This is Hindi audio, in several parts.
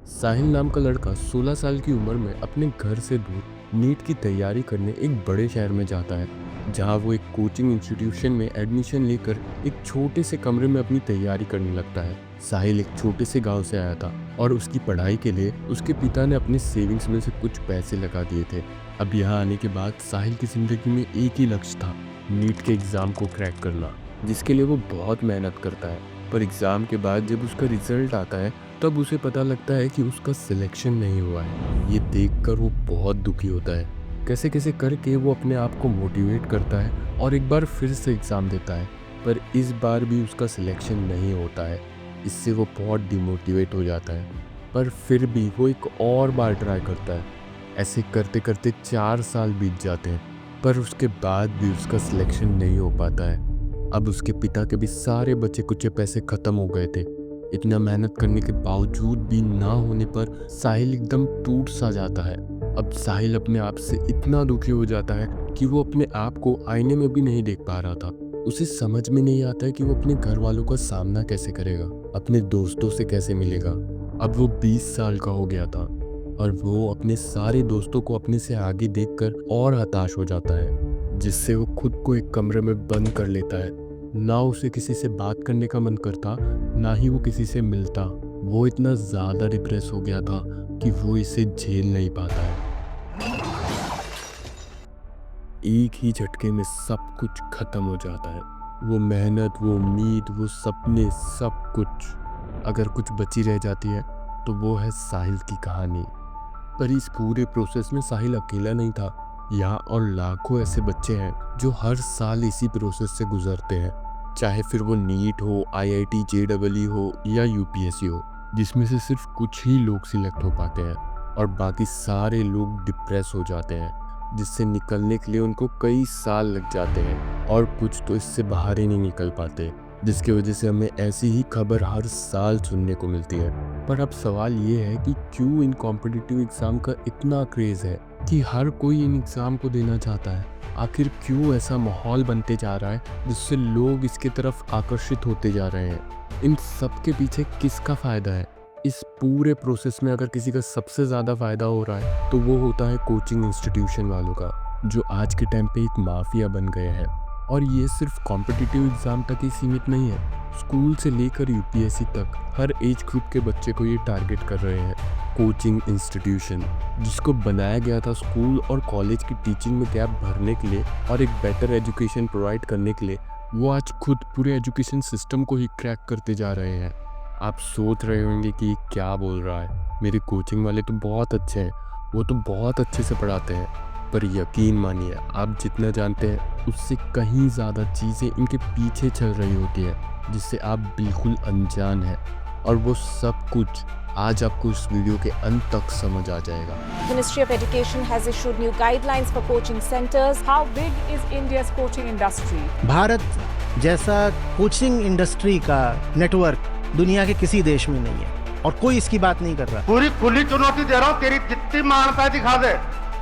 साहिल नाम का लड़का 16 साल की उम्र में अपने घर से दूर नीट की तैयारी करने एक बड़े शहर में जाता है, जहां वो एक कोचिंग इंस्टीट्यूशन में एडमिशन लेकर एक छोटे से कमरे में अपनी तैयारी करने लगता है। साहिल एक छोटे से गांव से आया था और उसकी पढ़ाई के लिए उसके पिता ने अपने सेविंग्स में से कुछ पैसे लगा दिए थे। अब यहाँ आने के बाद साहिल की जिंदगी में एक ही लक्ष्य था, नीट के एग्ज़ाम को क्रैक करना, जिसके लिए वो बहुत मेहनत करता है। पर एग्ज़ाम के बाद जब उसका रिजल्ट आता है तब उसे पता लगता है कि उसका सिलेक्शन नहीं हुआ है। ये देखकर वो बहुत दुखी होता है। कैसे कैसे करके वो अपने आप को मोटिवेट करता है और एक बार फिर से एग्ज़ाम देता है, पर इस बार भी उसका सिलेक्शन नहीं होता है। इससे वो बहुत डिमोटिवेट हो जाता है, पर फिर भी वो एक और बार ट्राई करता है। ऐसे करते करते 4 साल बीत जाते हैं, पर उसके बाद भी उसका सिलेक्शन नहीं हो पाता है। अब उसके पिता के भी सारे बचे कुचे पैसे खत्म हो गए थे। इतना मेहनत करने के बावजूद भी ना होने पर साहिल एकदम टूट सा जाता है। अब साहिल अपने आप से इतना दुखी हो जाता है कि वो अपने आप को आईने में भी नहीं देख पा रहा था। उसे समझ में नहीं आता है कि वो अपने घर वालों का सामना कैसे करेगा, अपने दोस्तों से कैसे मिलेगा। अब वो 20 साल का हो गया था और वो अपने सारे दोस्तों को अपने से आगे देखकर और हताश हो जाता है, जिससे वो खुद को एक कमरे में बंद कर लेता है। ना उसे किसी से बात करने का मन करता, ना ही वो किसी से मिलता। वो इतना ज़्यादा डिप्रेस हो गया था कि वो इसे झेल नहीं पाता है। एक ही झटके में सब कुछ खत्म हो जाता है। वो मेहनत, वो उम्मीद, वो सपने, सब कुछ। अगर कुछ बची रह जाती है तो वो है साहिल की कहानी। पर इस पूरे प्रोसेस में साहिल अकेला नहीं था। यहाँ और लाखों ऐसे बच्चे हैं जो हर साल इसी प्रोसेस से गुजरते हैं, चाहे फिर वो नीट हो, आईआईटी, जेईई हो या यूपीएससी हो, जिसमें से सिर्फ कुछ ही लोग सिलेक्ट हो पाते हैं और बाकी सारे लोग डिप्रेस हो जाते हैं, जिससे निकलने के लिए उनको कई साल लग जाते हैं और कुछ तो इससे बाहर ही नहीं निकल पाते, जिसकी वजह से हमें ऐसी ही खबर हर साल सुनने को मिलती है। पर अब सवाल ये है कि क्यों इन कॉम्पिटिटिव एग्ज़ाम का इतना क्रेज़ है कि हर कोई इन एग्ज़ाम को देना चाहता है। आखिर क्यों ऐसा माहौल बनते जा रहा है जिससे लोग इसकी तरफ आकर्षित होते जा रहे हैं? इन सब के पीछे किसका फ़ायदा है? इस पूरे प्रोसेस में अगर किसी का सबसे ज़्यादा फ़ायदा हो रहा है तो वो होता है कोचिंग इंस्टीट्यूशन वालों का, जो आज के टाइम पे एक माफिया बन गए हैं। और ये सिर्फ कॉम्पिटिटिव एग्ज़ाम तक ही सीमित नहीं है। स्कूल से लेकर यूपीएससी तक हर एज ग्रुप के बच्चे को ये टारगेट कर रहे हैं। कोचिंग इंस्टीट्यूशन, जिसको बनाया गया था स्कूल और कॉलेज की टीचिंग में गैप भरने के लिए और एक बेटर एजुकेशन प्रोवाइड करने के लिए, वो आज खुद पूरे एजुकेशन सिस्टम को ही क्रैक करते जा रहे हैं। आप सोच रहे होंगे कि क्या बोल रहा है, मेरे कोचिंग वाले तो बहुत अच्छे हैं, वो तो बहुत अच्छे से पढ़ाते हैं। पर यकीन मानिए, आप जितना जानते हैं उससे कहीं ज़्यादा चीज़ें इनके पीछे चल रही होती है, जिससे आप बिल्कुल अनजान हैं। और वो सब कुछ आज आपको इस वीडियो के अंत तक समझ आ जाएगा। Ministry of Education has issued new guidelines for coaching centers. How big is India's coaching industry? Bharat जैसा कोचिंग इंडस्ट्री का नेटवर्क दुनिया के किसी देश में नहीं है और कोई इसकी बात नहीं कर रहा। पूरी खुली चुनौती दे रहा हूँ, तेरी जितनी मानता है दिखा दे,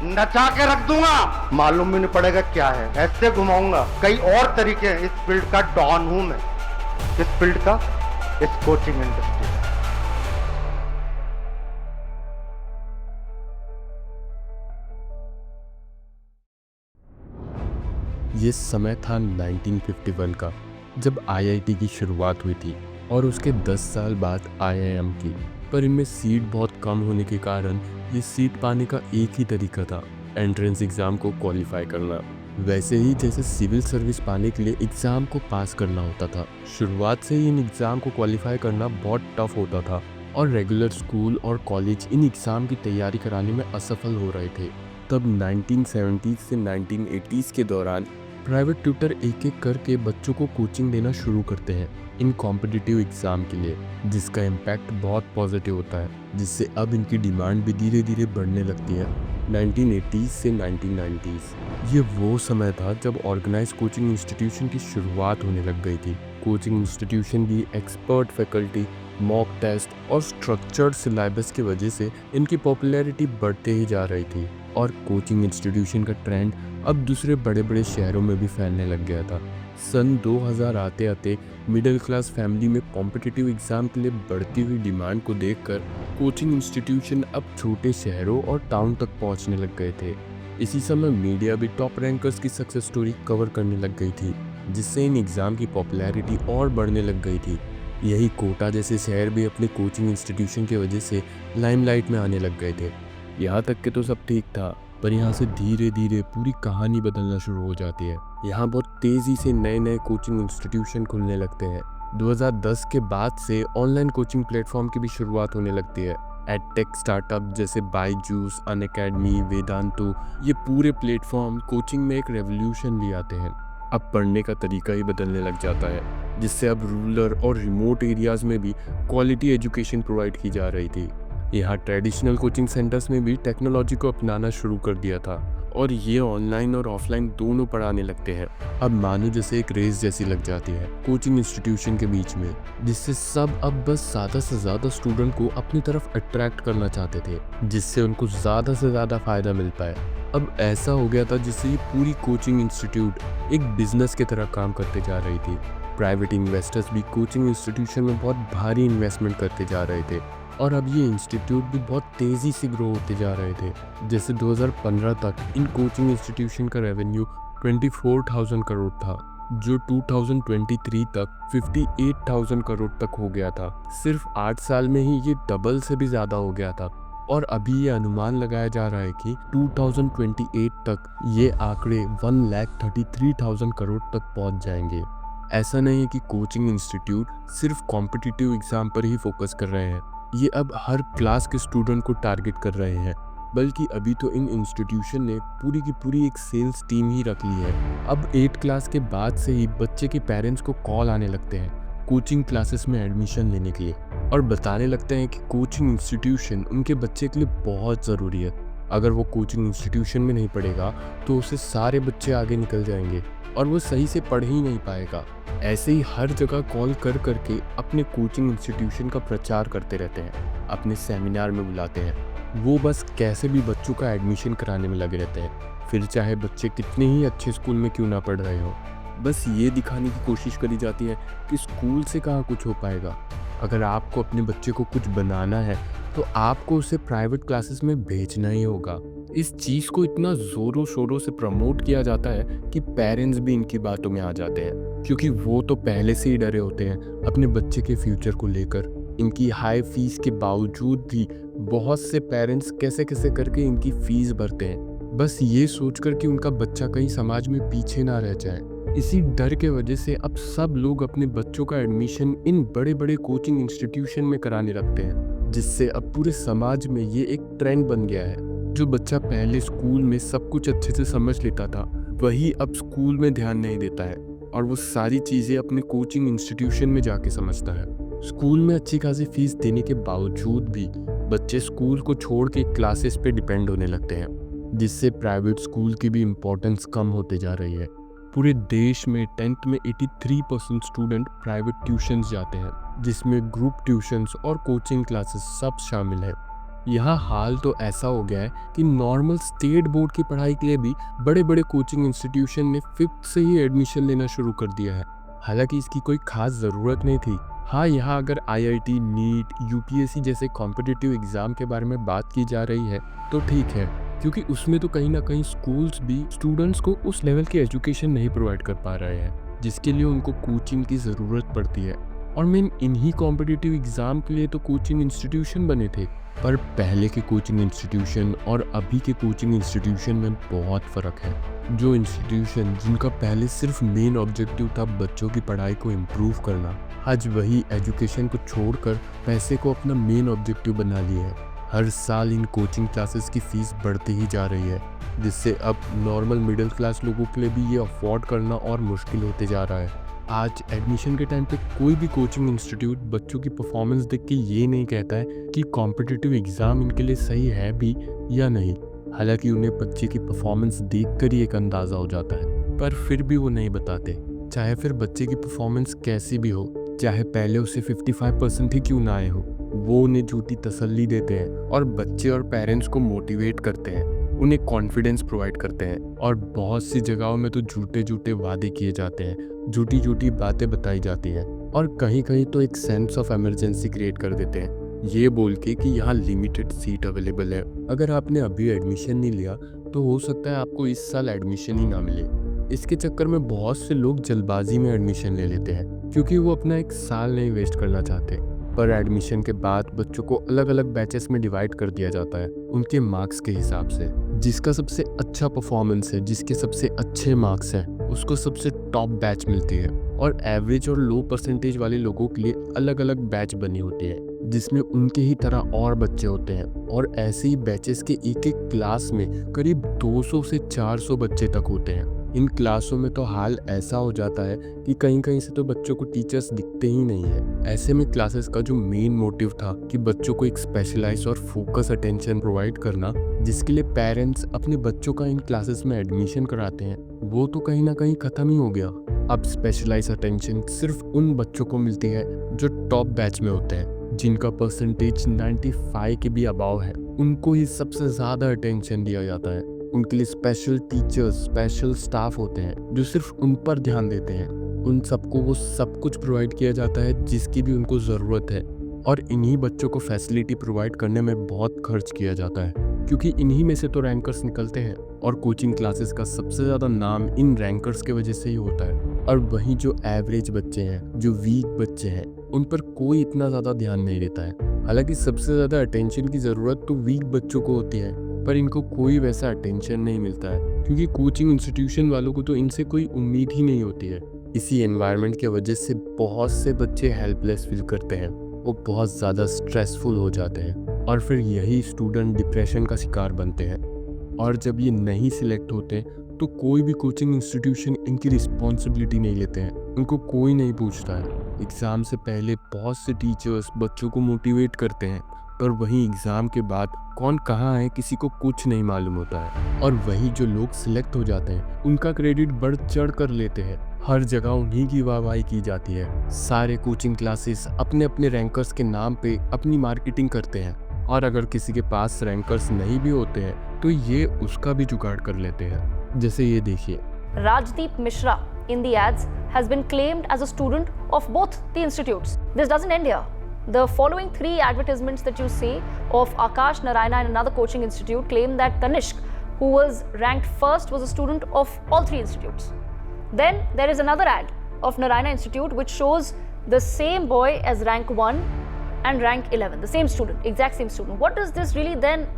नचा के रख दूंगा। मालूम भी नहीं पड़ेगा क्या है, ऐसे घुमाऊंगा। कई और तरीके हैं। इस फील्ड का डॉन हूं मैं, इस फील्ड का, इस कोचिंग इंडस्ट्री का। ये समय था 1951 का, जब आईआईटी की शुरुआत हुई थी और उसके 10 साल बाद आईआईएम की। पर इनमें सीट बहुत कम होने के कारण ये सीट पाने का एक ही तरीका था, एंट्रेंस एग्ज़ाम को क्वालिफाई करना। वैसे ही जैसे सिविल सर्विस पाने के लिए एग्ज़ाम को पास करना होता था, शुरुआत से ही इन एग्ज़ाम को क्वालिफाई करना बहुत टफ होता था और रेगुलर स्कूल और कॉलेज इन एग्ज़ाम की तैयारी कराने में असफल हो रहे थे। तब 1970s से 1980s के दौरान प्राइवेट ट्यूटर एक एक करके बच्चों को कोचिंग देना शुरू करते हैं इन कॉम्पिटिटिव एग्ज़ाम के लिए, जिसका इम्पैक्ट बहुत पॉजिटिव होता है, जिससे अब इनकी डिमांड भी धीरे धीरे बढ़ने लगती है। 1980s से 1990s ये वो समय था जब ऑर्गेनाइज कोचिंग इंस्टीट्यूशन की शुरुआत होने लग गई थी। कोचिंग इंस्टीट्यूशन की एक्सपर्ट फैकल्टी, मॉक टेस्ट और स्ट्रक्चर्ड सिलेबस की वजह से इनकी पॉपुलैरिटी बढ़ते ही जा रही थी और कोचिंग इंस्टीट्यूशन का ट्रेंड अब दूसरे बड़े बड़े शहरों में भी फैलने लग गया था। सन 2000 आते आते मिडिल क्लास फैमिली में कॉम्पिटिटिव एग्ज़ाम के लिए बढ़ती हुई डिमांड को देखकर कोचिंग इंस्टीट्यूशन अब छोटे शहरों और टाउन तक पहुंचने लग गए थे। इसी समय मीडिया भी टॉप रैंकर्स की सक्सेस स्टोरी कवर करने लग गई थी, जिससे इन एग्ज़ाम की पॉपुलैरिटी और बढ़ने लग गई थी। यही कोटा जैसे शहर भी अपने कोचिंग इंस्टीट्यूशन की वजह से लाइमलाइट में आने लग गए थे। यहाँ तक के तो सब ठीक था, पर यहाँ से धीरे धीरे पूरी कहानी बदलना शुरू हो जाती है। यहाँ बहुत तेज़ी से नए नए कोचिंग इंस्टीट्यूशन खुलने लगते हैं। 2010 के बाद से ऑनलाइन कोचिंग प्लेटफॉर्म की भी शुरुआत होने लगती है। एडटेक स्टार्टअप जैसे बायजूस, अनअकैडमी, वेदांतु, ये पूरे प्लेटफॉर्म कोचिंग में एक रेवोल्यूशन ले आते हैं। अब पढ़ने का तरीका ही बदलने लग जाता है, जिससे अब रूरल और रिमोट एरियाज़ में भी क्वालिटी एजुकेशन प्रोवाइड की जा रही थी। यहाँ ट्रेडिशनल कोचिंग सेंटर्स में भी टेक्नोलॉजी को अपनाना शुरू कर दिया था और ये ऑनलाइन और ऑफलाइन दोनों पढ़ाने लगते हैं। अब मानो जैसे एक रेस जैसी लग जाती है कोचिंग इंस्टीट्यूशन के बीच में, जिससे सब अब बस ज़्यादा से ज़्यादा स्टूडेंट को अपनी तरफ अट्रैक्ट करना चाहते थे, जिससे उनको ज़्यादा से ज़्यादा फ़ायदा मिल पाए। अब ऐसा हो गया था जिससे ये पूरी कोचिंग इंस्टीट्यूट एक बिजनेस की तरह काम करते जा रही थी। प्राइवेट इन्वेस्टर्स भी कोचिंग इंस्टीट्यूशन में बहुत भारी इन्वेस्टमेंट करते जा रहे थे और अब ये इंस्टीट्यूट भी बहुत तेज़ी से ग्रो होते जा रहे थे। जैसे 2015 तक इन कोचिंग इंस्टीट्यूशन का रेवेन्यू 24,000 करोड़ था, जो 2023 तक 58,000 करोड़ तक हो गया था। सिर्फ 8 साल में ही ये डबल से भी ज़्यादा हो गया था और अभी ये अनुमान लगाया जा रहा है कि 2028 तक ये आंकड़े 1,33,000 करोड़ तक पहुंच जाएंगे। ऐसा नहीं है कि कोचिंग इंस्टीट्यूट सिर्फ कॉम्पिटिटिव एग्ज़ाम पर ही फोकस कर रहे हैं, ये अब हर क्लास के स्टूडेंट को टारगेट कर रहे हैं, बल्कि अभी तो इन इंस्टीट्यूशन ने पूरी की पूरी एक सेल्स टीम ही रख ली है। अब 8 क्लास के बाद से ही बच्चे के पेरेंट्स को कॉल आने लगते हैं कोचिंग क्लासेस में एडमिशन लेने के लिए और बताने लगते हैं कि कोचिंग इंस्टीट्यूशन उनके बच्चे के लिए बहुत ज़रूरी है। अगर वो कोचिंग इंस्टीट्यूशन में नहीं पढ़ेगा तो उससे सारे बच्चे आगे निकल जाएंगे और वो सही से पढ़ ही नहीं पाएगा। ऐसे ही हर जगह कॉल कर करके अपने कोचिंग इंस्टीट्यूशन का प्रचार करते रहते हैं, अपने सेमिनार में बुलाते हैं। वो बस कैसे भी बच्चों का एडमिशन कराने में लगे रहते हैं, फिर चाहे बच्चे कितने ही अच्छे स्कूल में क्यों ना पढ़ रहे हो। बस ये दिखाने की कोशिश करी जाती है कि स्कूल से कहाँ कुछ हो पाएगा। अगर आपको अपने बच्चे को कुछ बनाना है तो आपको उसे प्राइवेट क्लासेस में भेजना ही होगा। इस चीज़ को इतना ज़ोरों शोरों से प्रमोट किया जाता है कि पेरेंट्स भी इनकी बातों में आ जाते हैं, क्योंकि वो तो पहले से ही डरे होते हैं अपने बच्चे के फ्यूचर को लेकर। इनकी हाई फीस के बावजूद भी बहुत से पेरेंट्स कैसे कैसे करके इनकी फ़ीस भरते हैं, बस ये सोचकर कि उनका बच्चा कहीं समाज में पीछे ना रह जाए। इसी डर के वजह से अब सब लोग अपने बच्चों का एडमिशन इन बड़े बड़े कोचिंग इंस्टीट्यूशन में कराने लगते हैं, जिससे अब पूरे समाज में ये एक ट्रेंड बन गया है। जो बच्चा पहले स्कूल में सब कुछ अच्छे से समझ लेता था, वही अब स्कूल में ध्यान नहीं देता है और वो सारी चीज़ें अपने कोचिंग इंस्टीट्यूशन में जाके समझता है। स्कूल में अच्छी खासी फीस देने के बावजूद भी बच्चे स्कूल को छोड़ के क्लासेस पे डिपेंड होने लगते हैं, जिससे प्राइवेट स्कूल की भी इम्पोर्टेंस कम होते जा रही है। पूरे देश में 10th में 83% स्टूडेंट प्राइवेट ट्यूशन्स जाते हैं, जिसमें ग्रुप ट्यूशन्स और कोचिंग क्लासेस सब शामिल है। यहाँ हाल तो ऐसा हो गया है कि नॉर्मल स्टेट बोर्ड की पढ़ाई के लिए भी बड़े बड़े कोचिंग इंस्टीट्यूशन ने 5th से ही एडमिशन लेना शुरू कर दिया है। हालांकि इसकी कोई खास ज़रूरत नहीं थी। हाँ, यहाँ अगर IIT, नीट, UPSC जैसे कॉम्पिटिटिव एग्ज़ाम के बारे में बात की जा रही है तो ठीक है, क्योंकि उसमें तो कहीं ना कहीं स्कूल्स भी स्टूडेंट्स को उस लेवल की एजुकेशन नहीं प्रोवाइड कर पा रहे हैं जिसके लिए उनको कोचिंग की ज़रूरत पड़ती है। और मेन इन्हीं कॉम्पिटिटिव एग्ज़ाम के लिए तो कोचिंग इंस्टीट्यूशन बने थे। पर पहले के कोचिंग इंस्टीट्यूशन और अभी के कोचिंग इंस्टीट्यूशन में बहुत फ़र्क है। जो इंस्टीट्यूशन जिनका पहले सिर्फ मेन ऑब्जेक्टिव था बच्चों की पढ़ाई को इम्प्रूव करना, आज वही एजुकेशन को छोड़कर पैसे को अपना मेन ऑब्जेक्टिव बना लिए है। हर साल इन कोचिंग क्लासेस की फ़ीस बढ़ती ही जा रही है, जिससे अब नॉर्मल मिडिल क्लास लोगों के लिए भी ये अफोर्ड करना और मुश्किल होते जा रहा है। आज एडमिशन के टाइम पे कोई भी कोचिंग इंस्टीट्यूट बच्चों की परफॉर्मेंस देख के ये नहीं कहता है कि कॉम्पिटिटिव एग्ज़ाम इनके लिए सही है भी या नहीं। हालांकि उन्हें बच्चे की परफॉर्मेंस देखकर ही एक अंदाज़ा हो जाता है, पर फिर भी वो नहीं बताते। चाहे फिर बच्चे की परफॉर्मेंस कैसी भी हो, चाहे पहले उसे 55% ही क्यों ना आए हो, वो उन्हें झूठी तसल्ली देते हैं और बच्चे और पेरेंट्स को मोटिवेट करते हैं उन्हें कॉन्फिडेंस प्रोवाइड करते हैं। और बहुत सी जगहों में तो झूठे झूठे वादे किए जाते हैं, झूठी झूठी बातें बताई जाती हैं, और कहीं कहीं तो एक सेंस ऑफ इमरजेंसी क्रिएट कर देते हैं, ये बोल के कि यहाँ लिमिटेड सीट अवेलेबल है, अगर आपने अभी एडमिशन नहीं लिया तो हो सकता है आपको इस साल एडमिशन ही ना मिले। इसके चक्कर में बहुत से लोग जल्दबाजी में एडमिशन ले लेते हैं क्योंकि वो अपना एक साल नहीं वेस्ट करना चाहते। पर एडमिशन के बाद बच्चों को अलग अलग बैचेस में डिवाइड कर दिया जाता है उनके मार्क्स के हिसाब से। जिसका सबसे अच्छा परफॉर्मेंस है, जिसके सबसे अच्छे मार्क्स हैं, उसको सबसे टॉप बैच मिलती है। और एवरेज और लो परसेंटेज वाले लोगों के लिए अलग अलग बैच बनी होती है जिसमें उनके ही तरह और बच्चे होते हैं। और ऐसे ही बैचेस के एक एक क्लास में करीब 200 से 400 बच्चे तक होते हैं। इन क्लासों में तो हाल ऐसा हो जाता है कि कहीं कहीं से तो बच्चों को टीचर्स दिखते ही नहीं है। ऐसे में क्लासेस का जो मेन मोटिव था कि बच्चों को एक स्पेशलाइज और फोकस अटेंशन प्रोवाइड करना, जिसके लिए पेरेंट्स अपने बच्चों का इन क्लासेस में एडमिशन कराते हैं, वो तो कहीं ना कहीं खत्म ही हो गया। अब स्पेशलाइज अटेंशन सिर्फ उन बच्चों को मिलती है जो टॉप बैच में होते हैं, जिनका परसेंटेज 95 के भी अबाव है। उनको ही सबसे ज़्यादा अटेंशन दिया जाता है। उनके लिए स्पेशल टीचर्स, स्पेशल स्टाफ होते हैं जो सिर्फ उन पर ध्यान देते हैं। उन सबको वो सब कुछ प्रोवाइड किया जाता है जिसकी भी उनको ज़रूरत है। और इन्हीं बच्चों को फैसिलिटी प्रोवाइड करने में बहुत खर्च किया जाता है क्योंकि इन्हीं में से तो रैंकर्स निकलते हैं। और कोचिंग क्लासेस का सबसे ज़्यादा नाम इन रैंकर्स के वजह से ही होता है। और वहीं जो एवरेज बच्चे हैं, जो वीक बच्चे हैं, उन पर कोई इतना ज़्यादा ध्यान नहीं देता है। हालांकि सबसे ज़्यादा अटेंशन की ज़रूरत तो वीक बच्चों को होती है, पर इनको कोई वैसा अटेंशन नहीं मिलता है क्योंकि कोचिंग इंस्टीट्यूशन वालों को तो इनसे कोई उम्मीद ही नहीं होती है। इसी एनवायरनमेंट की वजह से बहुत से बच्चे हेल्पलेस फील करते हैं, वो बहुत ज़्यादा स्ट्रेसफुल हो जाते हैं और फिर यही स्टूडेंट डिप्रेशन का शिकार बनते हैं। और जब ये नहीं सिलेक्ट होते तो कोई भी कोचिंग इंस्टीट्यूशन इनकी रिस्पॉन्सिबिलिटी नहीं लेते हैं, उनको कोई नहीं पूछता है। एग्ज़ाम से पहले बहुत से टीचर्स बच्चों को मोटिवेट करते हैं, पर वहीं एग्ज़ाम के बाद कौन कहाँ है किसी को कुछ नहीं मालूम होता है। और वही जो लोग सिलेक्ट हो जाते हैं उनका क्रेडिट बढ़ चढ़ कर लेते हैं। हर जगह उन्हीं की वाहवाही की जाती है। सारे कोचिंग क्लासेस अपने अपने रैंकर्स के नाम पे अपनी मार्केटिंग करते हैं, और अगर किसी के पास रैंकर्स नहीं भी होते हैं तो ये उसका भी जुगाड़ कर लेते हैं। जैसे ये देखिए, Rajdeep Mishra in the ads has been claimed as a student of both the institutes. This doesn't end here. The following 3 advertisements that you see of Akash Narayana and another coaching institute claim that Tanishq, who was ranked first, was a student of all 3 institutes. Then there is another ad of Narayana Institute which shows the same boy as rank 1 and rank 11, the same student, exact same student. What does this really then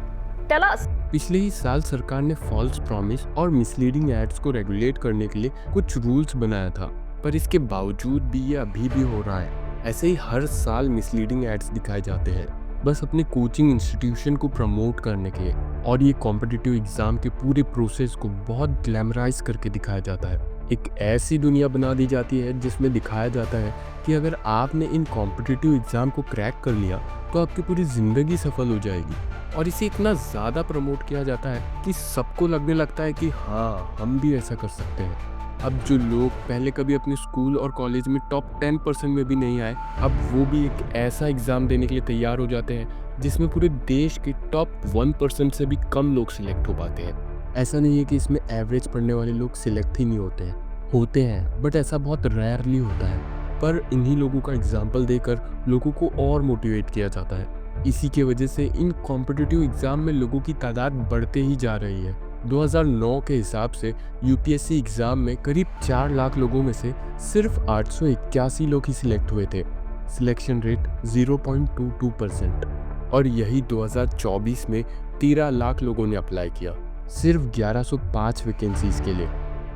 tell us? पिछले ही साल सरकार ने फॉल्स प्रॉमिस और मिसलीडिंग एड्स को रेगुलेट करने के लिए कुछ रूल्स बनाया था, पर इसके बावजूद भी ये अभी भी हो रहा है। ऐसे ही हर साल मिसलीडिंग एड्स दिखाए जाते हैं बस अपने कोचिंग इंस्टीट्यूशन को प्रमोट करने के लिए, और ये कॉम्पिटिटिव एग्जाम के पूरे प्रोसेस को बहुत ग्लैमराइज करके दिखाया जाता है। एक ऐसी दुनिया बना दी जाती है जिसमें दिखाया जाता है कि अगर आपने इन कॉम्पिटिटिव एग्ज़ाम को क्रैक कर लिया तो आपकी पूरी ज़िंदगी सफल हो जाएगी। और इसे इतना ज़्यादा प्रमोट किया जाता है कि सबको लगने लगता है कि हाँ, हम भी ऐसा कर सकते हैं। अब जो लोग पहले कभी अपने स्कूल और कॉलेज में टॉप 10% में भी नहीं आए, अब वो भी एक ऐसा एग्ज़ाम देने के लिए तैयार हो जाते हैं जिसमें पूरे देश के टॉप 1% से भी कम लोग सिलेक्ट हो पाते हैं। ऐसा नहीं है कि इसमें एवरेज पढ़ने वाले लोग सिलेक्ट ही नहीं होते हैं, बट ऐसा बहुत रेयरली होता है। पर इन्हीं लोगों का एग्जाम्पल देकर लोगों को और मोटिवेट किया जाता है। इसी के वजह से इन कॉम्पिटिटिव एग्ज़ाम में लोगों की तादाद बढ़ते ही जा रही है। 2009 के हिसाब से यूपीएससी एग्ज़ाम में करीब 4 लाख लोगों में से सिर्फ 881 लोग ही सिलेक्ट हुए थे। Selection rate 0.22%। और यही 2024 में 13 लाख लोगों ने अप्लाई किया, सिर्फ 1105 वैकेंसीज के लिए।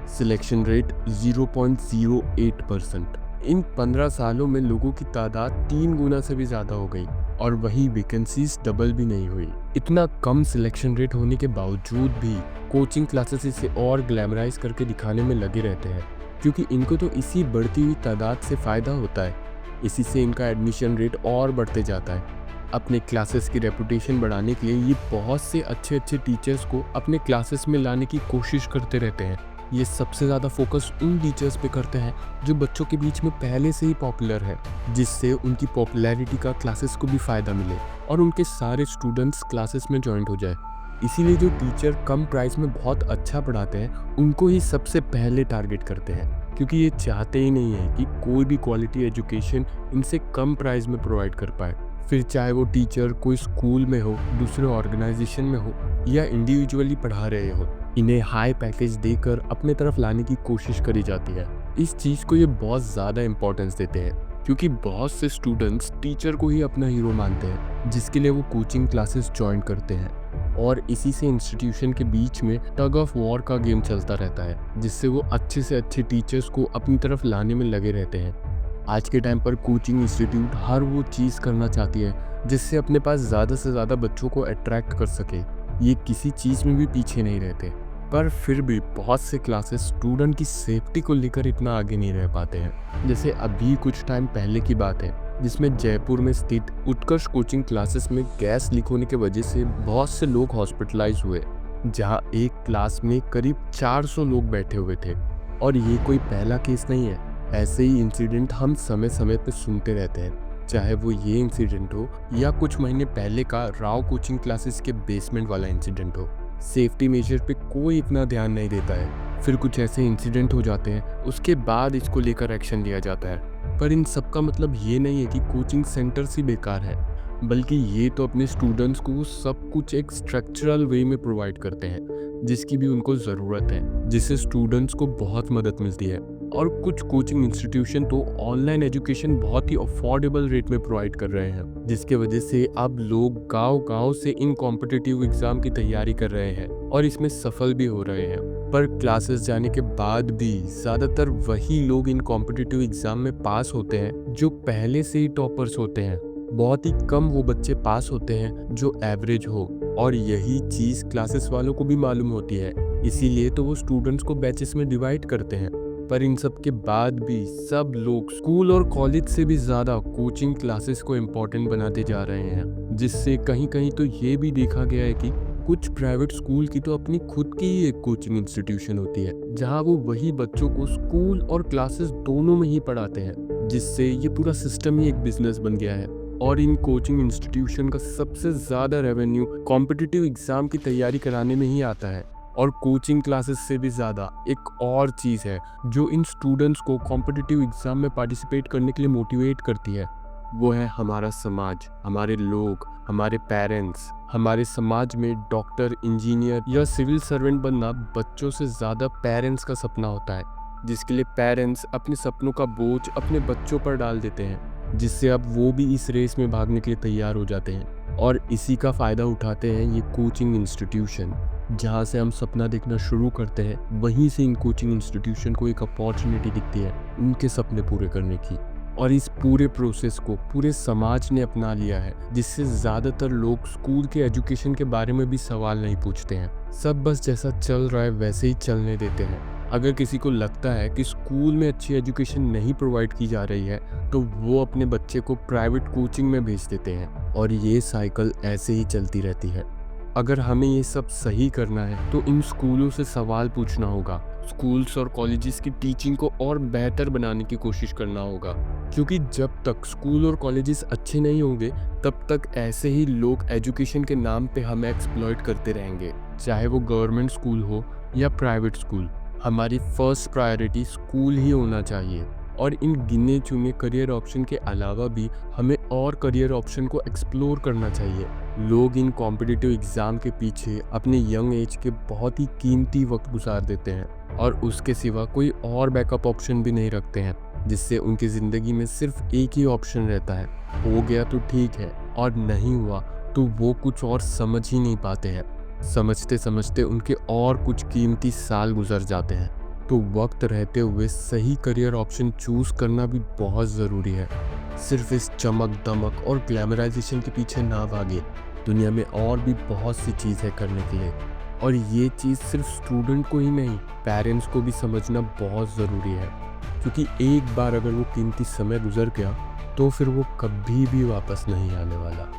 Selection rate 0.08%। इन 15 सालों में लोगों की तादाद 3 गुना से भी ज़्यादा हो गई, और वही वैकेंसीज डबल भी नहीं हुई। इतना कम सिलेक्शन रेट होने के बावजूद भी कोचिंग क्लासेस इसे और ग्लैमराइज करके दिखाने में लगे रहते हैं, क्योंकि इनको तो इसी बढ़ती हुई तादाद से फ़ायदा होता है। इसी से इनका एडमिशन रेट और बढ़ते जाता है। अपने क्लासेस की रेपुटेशन बढ़ाने के लिए ये बहुत से अच्छे टीचर्स को अपने क्लासेस में लाने की कोशिश करते रहते हैं। ये सबसे ज़्यादा फोकस उन टीचर्स पे करते हैं जो बच्चों के बीच में पहले से ही पॉपुलर है, जिससे उनकी पॉपुलैरिटी का क्लासेस को भी फ़ायदा मिले और उनके सारे स्टूडेंट्स क्लासेस में ज्वाइन हो जाए। इसीलिए जो टीचर कम प्राइस में बहुत अच्छा पढ़ाते हैं उनको ही सबसे पहले टारगेट करते हैं, क्योंकि ये चाहते ही नहीं है कि कोई भी क्वालिटी एजुकेशन इनसे कम प्राइस में प्रोवाइड कर पाए। फिर चाहे वो टीचर कोई स्कूल में हो, दूसरे ऑर्गेनाइजेशन में हो या इंडिविजुअली पढ़ा रहे हो, इन्हें हाई पैकेज देकर अपने तरफ लाने की कोशिश करी जाती है। इस चीज़ को ये बहुत ज़्यादा इम्पोर्टेंस देते हैं, क्योंकि बहुत से स्टूडेंट्स टीचर को ही अपना हीरो मानते हैं, जिसके लिए वो कोचिंग क्लासेस ज्वाइन करते हैं। और इसी से इंस्टीट्यूशन के बीच में टग ऑफ वॉर का गेम चलता रहता है, जिससे वो अच्छे से अच्छे टीचर्स को अपनी तरफ लाने में लगे रहते हैं। आज के टाइम पर कोचिंग इंस्टीट्यूट हर वो चीज़ करना चाहती है जिससे अपने पास ज़्यादा से ज़्यादा बच्चों को अट्रैक्ट कर सके। ये किसी चीज़ में भी पीछे नहीं रहते, पर फिर भी बहुत से क्लासेस स्टूडेंट की सेफ्टी को लेकर इतना आगे नहीं रह पाते हैं। जैसे अभी कुछ टाइम पहले की बात है, जिसमें जयपुर में स्थित उत्कर्ष कोचिंग क्लासेस में गैस लीक होने की वजह से बहुत से लोग हॉस्पिटलाइज हुए, जहां एक क्लास में करीब 400 लोग बैठे हुए थे। और ये कोई पहला केस नहीं है, ऐसे ही इंसिडेंट हम समय समय पर सुनते रहते हैं, चाहे वो ये इंसिडेंट हो या कुछ महीने पहले का राव कोचिंग क्लासेस के बेसमेंट वाला इंसिडेंट हो। सेफ्टी मेजर पे कोई इतना ध्यान नहीं देता है, फिर कुछ ऐसे इंसिडेंट हो जाते हैं, उसके बाद इसको लेकर एक्शन लिया जाता है। पर इन सब का मतलब ये नहीं है कि कोचिंग सेंटर्स ही बेकार है, बल्कि ये तो अपने स्टूडेंट्स को सब कुछ एक स्ट्रक्चरल वे में प्रोवाइड करते हैं, जिसकी भी उनको ज़रूरत है, जिससे स्टूडेंट्स को बहुत मदद मिलती है। और कुछ कोचिंग इंस्टीट्यूशन तो ऑनलाइन एजुकेशन बहुत ही अफोर्डेबल रेट में प्रोवाइड कर रहे हैं, जिसके वजह से अब लोग गांव-गांव से इन कॉम्पिटिटिव एग्जाम की तैयारी कर रहे हैं और इसमें सफल भी हो रहे हैं। पर क्लासेस जाने के बाद भी ज़्यादातर वही लोग इन कॉम्पिटिटिव एग्जाम में पास होते हैं जो पहले से ही टॉपर्स होते हैं। बहुत ही कम वो बच्चे पास होते हैं जो एवरेज हो, और यही चीज़ क्लासेस वालों को भी मालूम होती है, इसीलिए तो वो स्टूडेंट्स को बैचेस में डिवाइड करते हैं। पर इन सब के बाद भी सब लोग स्कूल और कॉलेज से भी ज़्यादा कोचिंग क्लासेस को इम्पोर्टेंट बनाते जा रहे हैं, जिससे कहीं कहीं तो ये भी देखा गया है कि कुछ प्राइवेट स्कूल की तो अपनी खुद की ही एक कोचिंग इंस्टीट्यूशन होती है, जहां वो वही बच्चों को स्कूल और क्लासेस दोनों में ही पढ़ाते हैं, जिससे ये पूरा सिस्टम ही एक बिजनेस बन गया है। और इन कोचिंग इंस्टीट्यूशन का सबसे ज़्यादा रेवेन्यू कॉम्पिटिटिव एग्ज़ाम की तैयारी कराने में ही आता है। और कोचिंग क्लासेस से भी ज़्यादा एक और चीज़ है जो इन स्टूडेंट्स को कॉम्पिटिटिव एग्ज़ाम में पार्टिसिपेट करने के लिए मोटिवेट करती है, वो है हमारा समाज, हमारे लोग, हमारे पेरेंट्स। हमारे समाज में डॉक्टर, इंजीनियर या सिविल सर्वेंट बनना बच्चों से ज़्यादा पेरेंट्स का सपना होता है, जिसके लिए पेरेंट्स अपने सपनों का बोझ अपने बच्चों पर डाल देते हैं, जिससे अब वो भी इस रेस में भागने के लिए तैयार हो जाते हैं। और इसी का फ़ायदा उठाते हैं ये कोचिंग इंस्टीट्यूशन। जहाँ से हम सपना देखना शुरू करते हैं, वहीं से इन कोचिंग इंस्टीट्यूशन को एक अपॉर्चुनिटी दिखती है उनके सपने पूरे करने की। और इस पूरे प्रोसेस को पूरे समाज ने अपना लिया है, जिससे ज़्यादातर लोग स्कूल के एजुकेशन के बारे में भी सवाल नहीं पूछते हैं। सब बस जैसा चल रहा है वैसे ही चलने देते हैं। अगर किसी को लगता है कि स्कूल में अच्छी एजुकेशन नहीं प्रोवाइड की जा रही है, तो वो अपने बच्चे को प्राइवेट कोचिंग में भेज देते हैं, और ये साइकिल ऐसे ही चलती रहती है। अगर हमें ये सब सही करना है तो इन स्कूलों से सवाल पूछना होगा, स्कूल्स और कॉलेजेस की टीचिंग को और बेहतर बनाने की कोशिश करना होगा, क्योंकि जब तक स्कूल और कॉलेजेस अच्छे नहीं होंगे तब तक ऐसे ही लोग एजुकेशन के नाम पे हमें एक्सप्लॉइट करते रहेंगे, चाहे वो गवर्नमेंट स्कूल हो या प्राइवेट स्कूल। हमारी फर्स्ट प्रायोरिटी स्कूल ही होना चाहिए, और इन गिने चुने करियर ऑप्शन के अलावा भी हमें और करियर ऑप्शन को एक्सप्लोर करना चाहिए। लोग इन कॉम्पिटिटिव एग्ज़ाम के पीछे अपने यंग एज के बहुत ही कीमती वक्त गुजार देते हैं, और उसके सिवा कोई और बैकअप ऑप्शन भी नहीं रखते हैं, जिससे उनकी ज़िंदगी में सिर्फ एक ही ऑप्शन रहता है, हो गया तो ठीक है, और नहीं हुआ तो वो कुछ और समझ ही नहीं पाते हैं। समझते समझते उनके और कुछ कीमती साल गुजर जाते हैं। तो वक्त रहते हुए सही करियर ऑप्शन चूज़ करना भी बहुत ज़रूरी है। सिर्फ इस चमक दमक और ग्लैमराइजेशन के पीछे ना भागे, दुनिया में और भी बहुत सी चीज़ है करने के लिए, और ये चीज़ सिर्फ स्टूडेंट को ही नहीं, पेरेंट्स को भी समझना बहुत ज़रूरी है, क्योंकि एक बार अगर वो कीमती समय गुजर गया तो फिर वो कभी भी वापस नहीं आने वाला।